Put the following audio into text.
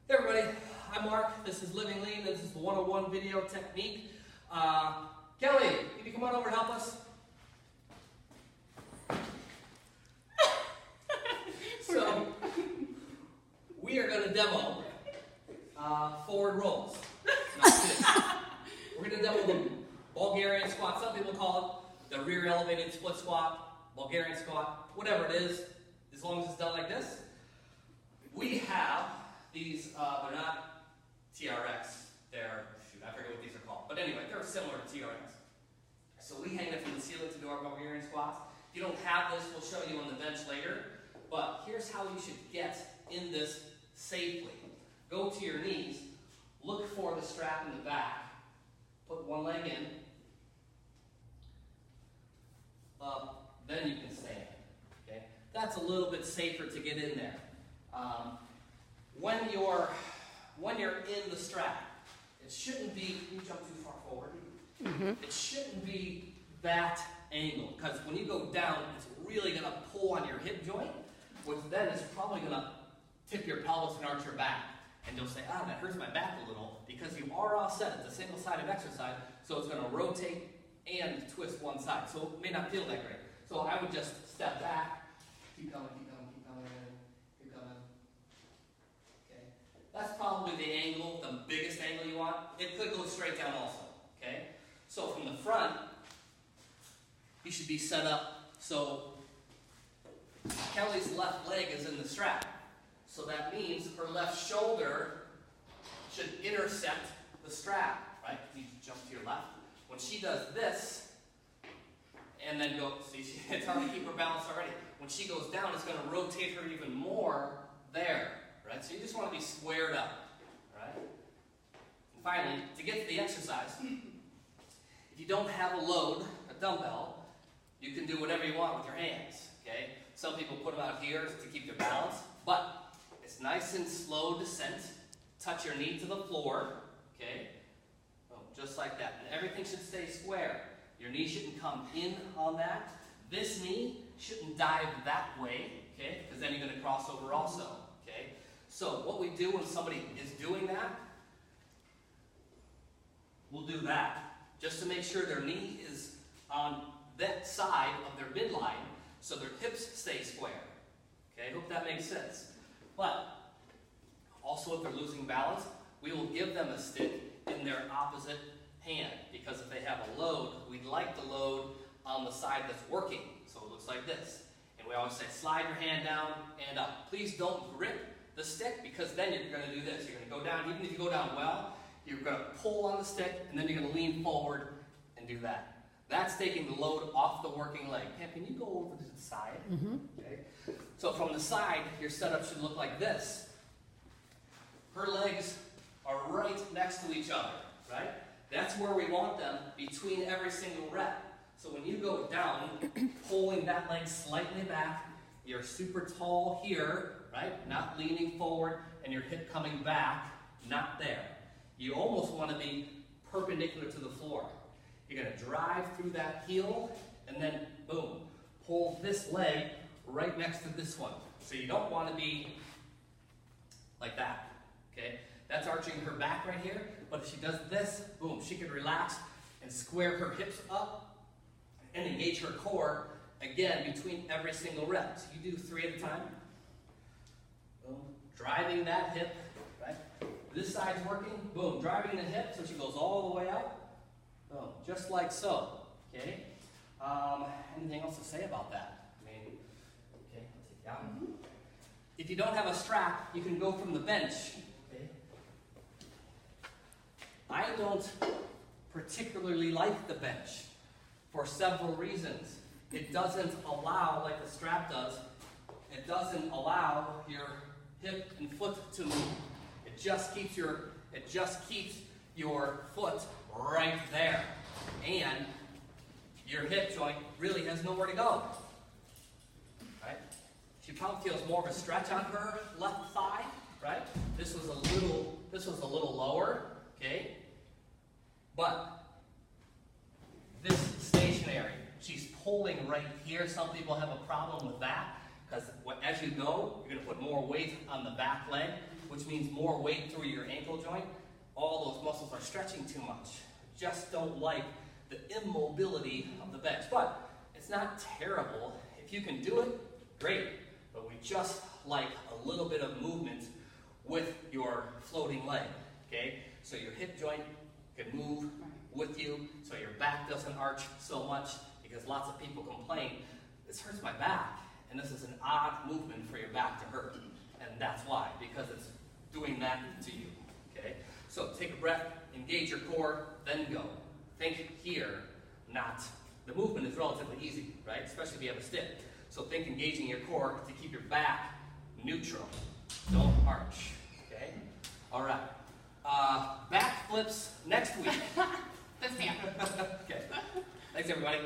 Hey everybody, I'm Mark. This is Living Lean. This is the 101 video technique. Kelly, can you come on over and help us? So, we are going to demo forward rolls. No, we're going to demo the Bulgarian squat. Some people call it the rear elevated split squat, Bulgarian squat, whatever it is, as long as it's done like this. We have these, they're not TRX, they're, shoot, I forget what these are called. But anyway, they're similar to TRX. So we hang it from the ceiling to do our Bulgarian squats. If you don't have this, we'll show you on the bench later. But here's how you should get in this safely. Go to your knees, look for the strap in the back, put one leg in, up, then you can stand. Okay? That's a little bit safer to get in there. When you're in the strap, it shouldn't be, you jump too far forward. It shouldn't be that angle, because when you go down, it's really going to pull on your hip joint, which then is probably going to tip your pelvis and arch your back. And you'll say, ah, that hurts my back a little, because you are all set. It's a single-sided exercise, so it's going to rotate and twist one side. So it may not feel that great. So I would just step back, keep coming, keep coming, keep coming, keep coming. Okay. That's probably the angle, the biggest angle you want. It could go straight down also. Okay. So from the front, you should be set up so Kelly's left leg is in the strap. So that means her left shoulder should intersect the strap, right? You jump to your left. When she does this, and then go, see, it's hard to keep her balance already. When she goes down, it's going to rotate her even more there, right? So you just want to be squared up, right? And finally, to get to the exercise, if you don't have a load, a dumbbell, you can do whatever you want with your hands, okay? Some people put them out here to keep their balance, but it's nice and slow descent. Touch your knee to the floor, okay? Oh, just like that. And everything should stay square. Your knee shouldn't come in on that. This knee shouldn't dive that way, okay? Because then you're going to cross over also, okay? So what we do when somebody is doing that, we'll do that just to make sure their knee is on that side of their midline so their hips stay square. Okay, hope that makes sense. But also if they're losing balance, we will give them a stick in their opposite hand, because if they have a load, we'd like the load on the side that's working. So it looks like this. And we always say, slide your hand down and up. Please don't grip the stick, because then you're going to do this. You're going to go down, even if you go down well, you're going to pull on the stick, and then you're going to lean forward and do that. That's taking the load off the working leg. Pam, can you go over to the side? Okay. So from the side, your setup should look like this. Her legs are right next to each other, right? That's where we want them, between every single rep. So when you go down, pulling that leg slightly back, you're super tall here, right? Not leaning forward, and your hip coming back, not there. You almost want to be perpendicular to the floor. You're going to drive through that heel, and then, boom, pull this leg right next to this one. So you don't want to be like that, okay? That's arching her back right here, but if she does this, boom, she can relax and square her hips up and engage her core, again, between every single rep. So you do 3 at a time. Boom, driving that hip, right? This side's working, boom, driving the hip so she goes all the way out. Boom, just like so, okay? Anything else to say about that? I mean, okay, I'll take that one. If you don't have a strap, you can go from the bench. Okay? I don't particularly like the bench for several reasons. It doesn't allow, like the strap does, it doesn't allow your hip and foot to move. It just keeps your foot right there, and your hip joint really has nowhere to go. Right? She probably feels more of a stretch on her left thigh. Right? This was a little lower. Okay, but this is stationary. She's pulling right here. Some people have a problem with that. Because as you go, you're going to put more weight on the back leg, which means more weight through your ankle joint. All those muscles are stretching too much. Just don't like the immobility of the bench. But it's not terrible. If you can do it, great. But we just like a little bit of movement with your floating leg, okay? So your hip joint can move with you, so your back doesn't arch so much, because lots of people complain, this hurts my back, and this is an odd movement for your back to hurt. And that's why, because it's doing that to you, okay? So take a breath, engage your core, then go. Think here, not, the movement is relatively easy, right? Especially if you have a stick. So think engaging your core to keep your back neutral. Don't arch, okay? All right. Back flips next week. That's me. Okay. Thanks, everybody.